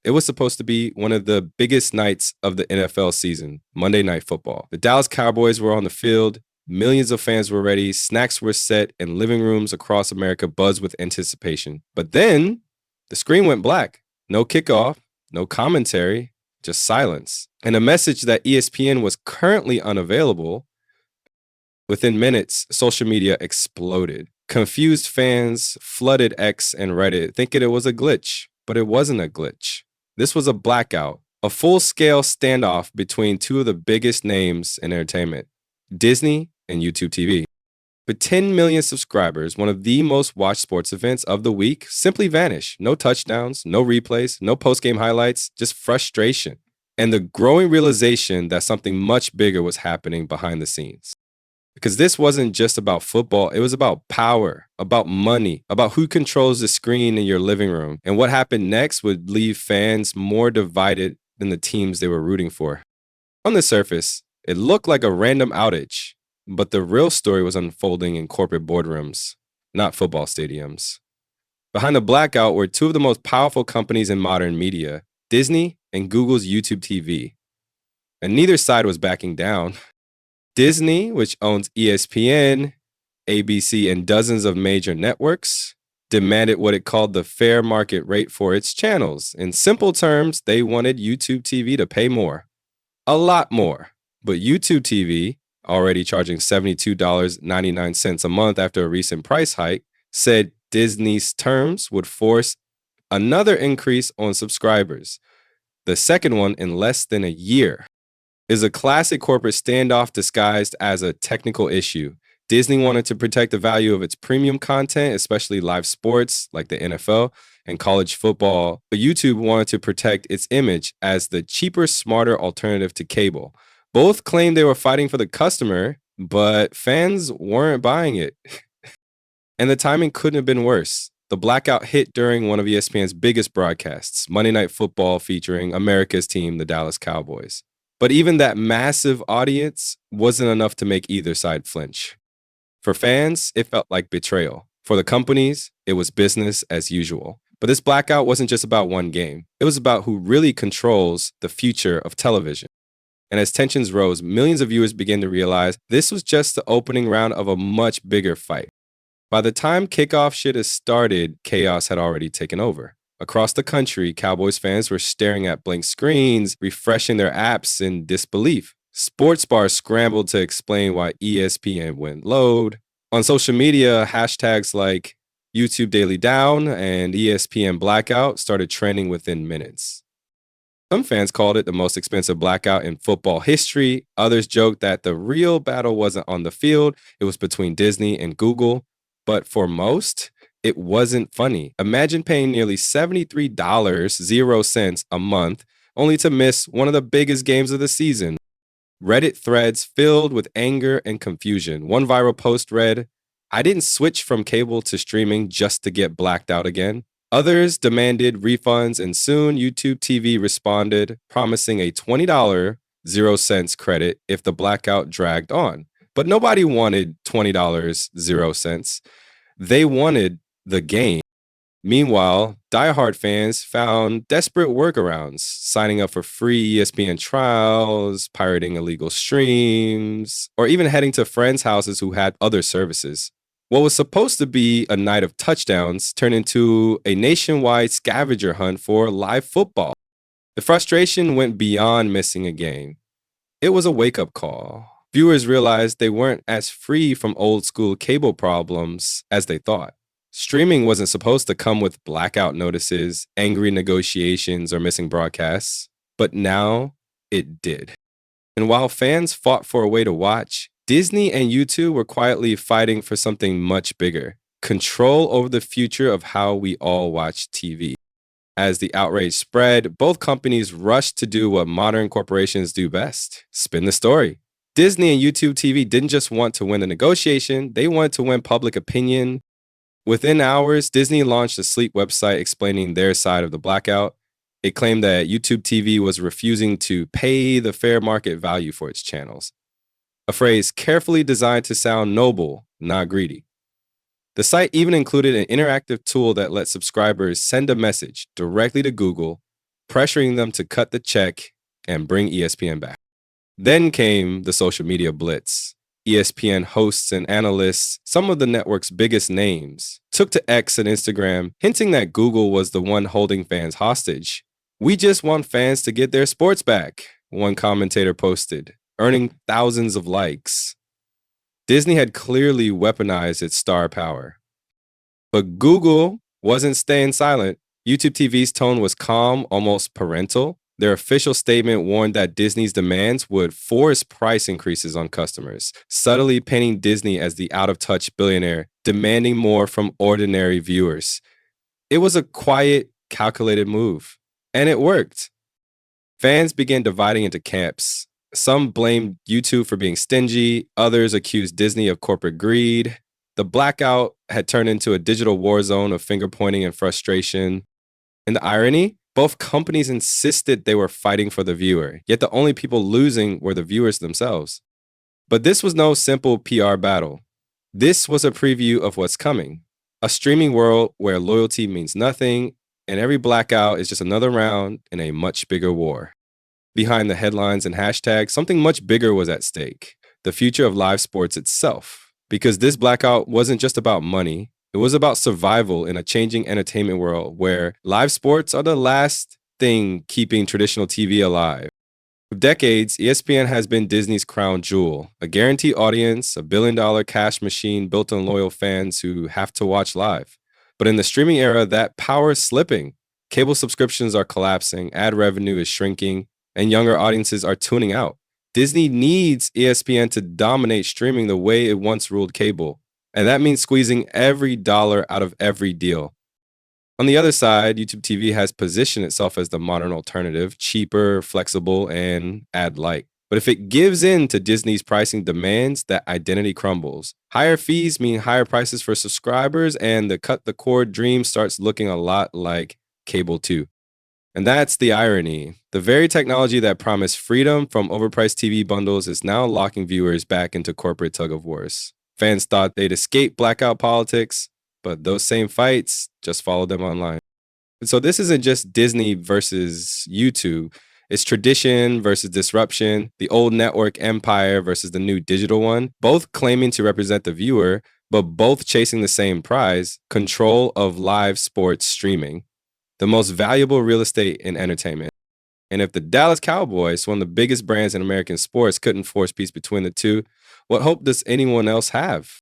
It was supposed to be one of the biggest nights of the NFL season, Monday Night Football. The Dallas Cowboys were on the field, millions of fans were ready, snacks were set, and living rooms across America buzzed with anticipation. But then the screen went black. No kickoff, no commentary, just silence. And a message that ESPN was currently unavailable. Within minutes, social media exploded. Confused fans flooded X and Reddit, thinking it was a glitch, but it wasn't a glitch. This was a blackout, a full-scale standoff between two of the biggest names in entertainment, Disney and YouTube TV. With 10 million subscribers, one of the most watched sports events of the week simply vanished. No touchdowns, no replays, no post-game highlights, just frustration. And the growing realization that something much bigger was happening behind the scenes. Because this wasn't just about football, it was about power, about money, about who controls the screen in your living room. And what happened next would leave fans more divided than the teams they were rooting for. On the surface, it looked like a random outage, but the real story was unfolding in corporate boardrooms, not football stadiums. Behind the blackout were two of the most powerful companies in modern media, Disney and Google's YouTube TV. And neither side was backing down. Disney, which owns ESPN, ABC, and dozens of major networks, demanded what it called the fair market rate for its channels. In simple terms, they wanted YouTube TV to pay more. A lot more. But YouTube TV, already charging $72.99 a month after a recent price hike, said Disney's terms would force another increase on subscribers, the second one in less than a year. Is a classic corporate standoff disguised as a technical issue. Disney wanted to protect the value of its premium content, especially live sports like the NFL and college football. But YouTube wanted to protect its image as the cheaper, smarter alternative to cable. Both claimed they were fighting for the customer, but fans weren't buying it. And the timing couldn't have been worse. The blackout hit during one of ESPN's biggest broadcasts, Monday Night Football featuring America's team, the Dallas Cowboys. But even that massive audience wasn't enough to make either side flinch. For fans, it felt like betrayal. For the companies, it was business as usual. But this blackout wasn't just about one game. It was about who really controls the future of television. And as tensions rose, millions of viewers began to realize this was just the opening round of a much bigger fight. By the time kickoff should have started, chaos had already taken over. Across the country, Cowboys fans were staring at blank screens, refreshing their apps in disbelief. Sports bars scrambled to explain why ESPN wouldn't load. On social media, hashtags like YouTube Daily Down and ESPN Blackout started trending within minutes. Some fans called it the most expensive blackout in football history. Others joked that the real battle wasn't on the field, it was between Disney and Google. But for most, it wasn't funny. Imagine paying nearly $73.00 a month only to miss one of the biggest games of the season. Reddit threads filled with anger and confusion. One viral post read, "I didn't switch from cable to streaming just to get blacked out again." Others demanded refunds, and soon YouTube TV responded, promising a $20.00 credit if the blackout dragged on. But nobody wanted $20.00. They wanted the game. Meanwhile, diehard fans found desperate workarounds, signing up for free ESPN trials, pirating illegal streams, or even heading to friends' houses who had other services. What was supposed to be a night of touchdowns turned into a nationwide scavenger hunt for live football. The frustration went beyond missing a game. It was a wake-up call. Viewers realized they weren't as free from old-school cable problems as they thought. Streaming wasn't supposed to come with blackout notices, angry negotiations, or missing broadcasts, but now it did. And while fans fought for a way to watch, Disney and YouTube were quietly fighting for something much bigger: control over the future of how we all watch TV. As the outrage spread, both companies rushed to do what modern corporations do best: spin the story. Disney and YouTube TV didn't just want to win the negotiation, they wanted to win public opinion. Within hours, Disney launched a sleek website explaining their side of the blackout. It claimed that YouTube TV was refusing to pay the fair market value for its channels, a phrase carefully designed to sound noble, not greedy. The site even included an interactive tool that let subscribers send a message directly to Google, pressuring them to cut the check and bring ESPN back. Then came the social media blitz. ESPN hosts and analysts, some of the network's biggest names, took to X and Instagram, hinting that Google was the one holding fans hostage. "We just want fans to get their sports back," one commentator posted, earning thousands of likes. Disney had clearly weaponized its star power. But Google wasn't staying silent. YouTube TV's tone was calm, almost parental. Their official statement warned that Disney's demands would force price increases on customers, subtly painting Disney as the out-of-touch billionaire, demanding more from ordinary viewers. It was a quiet, calculated move, and it worked. Fans began dividing into camps. Some blamed YouTube for being stingy, others accused Disney of corporate greed. The blackout had turned into a digital war zone of finger-pointing and frustration. And the irony? Both companies insisted they were fighting for the viewer, yet the only people losing were the viewers themselves. But this was no simple PR battle. This was a preview of what's coming. A streaming world where loyalty means nothing, and every blackout is just another round in a much bigger war. Behind the headlines and hashtags, something much bigger was at stake: the future of live sports itself. Because this blackout wasn't just about money, it was about survival in a changing entertainment world where live sports are the last thing keeping traditional TV alive. For decades, ESPN has been Disney's crown jewel, a guaranteed audience, a billion-dollar cash machine built on loyal fans who have to watch live. But in the streaming era, that power is slipping. Cable subscriptions are collapsing, ad revenue is shrinking, and younger audiences are tuning out. Disney needs ESPN to dominate streaming the way it once ruled cable. And that means squeezing every dollar out of every deal. On the other side, YouTube TV has positioned itself as the modern alternative, cheaper, flexible, and ad-light. But if it gives in to Disney's pricing demands, that identity crumbles. Higher fees mean higher prices for subscribers, and the cut-the-cord dream starts looking a lot like cable too. And that's the irony. The very technology that promised freedom from overpriced TV bundles is now locking viewers back into corporate tug-of-wars. Fans thought they'd escape blackout politics, but those same fights just followed them online. And so this isn't just Disney versus YouTube. It's tradition versus disruption, the old network empire versus the new digital one, both claiming to represent the viewer, but both chasing the same prize: control of live sports streaming, the most valuable real estate in entertainment. And if the Dallas Cowboys, one of the biggest brands in American sports, couldn't force peace between the two, what hope does anyone else have?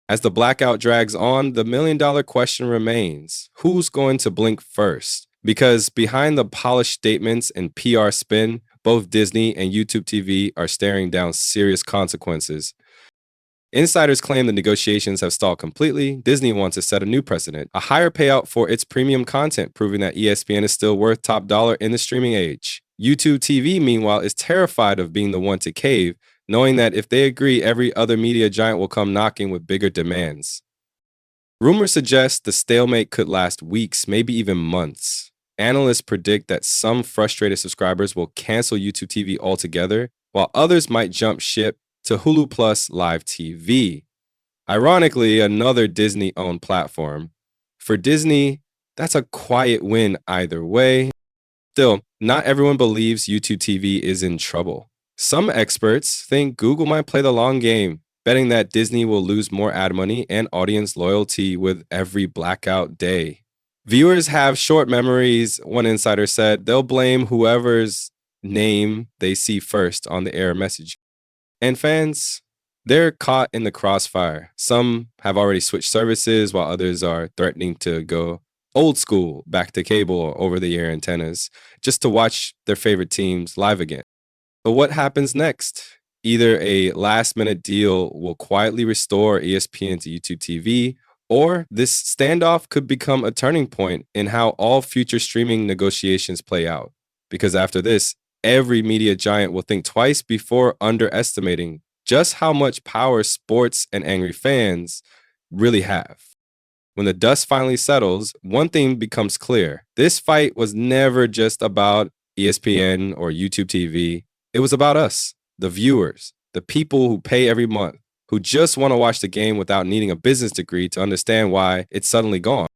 As the blackout drags on, the million-dollar question remains: who's going to blink first? Because behind the polished statements and PR spin, both Disney and YouTube TV are staring down serious consequences. Insiders claim the negotiations have stalled completely. Disney wants to set a new precedent: a higher payout for its premium content, proving that ESPN is still worth top dollar in the streaming age. YouTube TV, meanwhile, is terrified of being the one to cave, knowing that if they agree, every other media giant will come knocking with bigger demands. Rumors suggest the stalemate could last weeks, maybe even months. Analysts predict that some frustrated subscribers will cancel YouTube TV altogether, while others might jump ship to Hulu Plus Live TV. Ironically, another Disney-owned platform. For Disney, that's a quiet win either way. Still, not everyone believes YouTube TV is in trouble. Some experts think Google might play the long game, betting that Disney will lose more ad money and audience loyalty with every blackout day. Viewers have short memories, one insider said. They'll blame whoever's name they see first on the error message. And fans, they're caught in the crossfire. Some have already switched services, while others are threatening to go old school, back to cable or over-the-air antennas, just to watch their favorite teams live again. But what happens next? Either a last-minute deal will quietly restore ESPN to YouTube TV, or this standoff could become a turning point in how all future streaming negotiations play out. Because after this, every media giant will think twice before underestimating just how much power sports and angry fans really have. When the dust finally settles, one thing becomes clear: this fight was never just about ESPN or YouTube TV. It was about us, the viewers, the people who pay every month, who just want to watch the game without needing a business degree to understand why it's suddenly gone.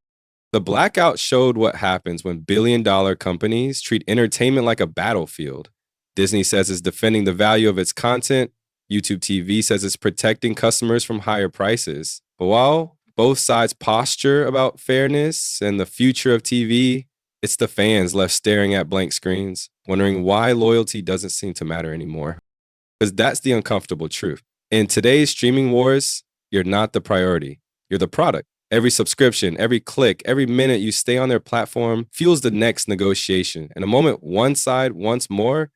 The blackout showed what happens when billion-dollar companies treat entertainment like a battlefield. Disney says it's defending the value of its content. YouTube TV says it's protecting customers from higher prices. But while both sides posture about fairness and the future of TV, it's the fans left staring at blank screens, wondering why loyalty doesn't seem to matter anymore. Because that's the uncomfortable truth. In today's streaming wars, you're not the priority. You're the product. Every subscription, every click, every minute you stay on their platform fuels the next negotiation. And the moment one side wants more,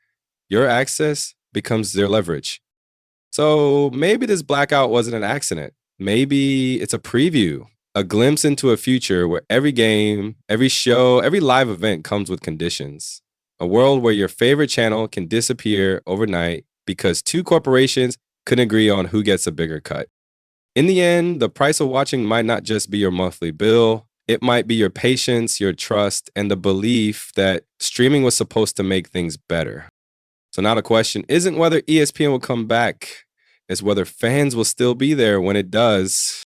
your access becomes their leverage. So maybe this blackout wasn't an accident. Maybe it's a preview, a glimpse into a future where every game, every show, every live event comes with conditions. A world where your favorite channel can disappear overnight because two corporations couldn't agree on who gets a bigger cut. In the end, the price of watching might not just be your monthly bill. It might be your patience, your trust, and the belief that streaming was supposed to make things better. So now the question isn't whether ESPN will come back, it's whether fans will still be there when it does.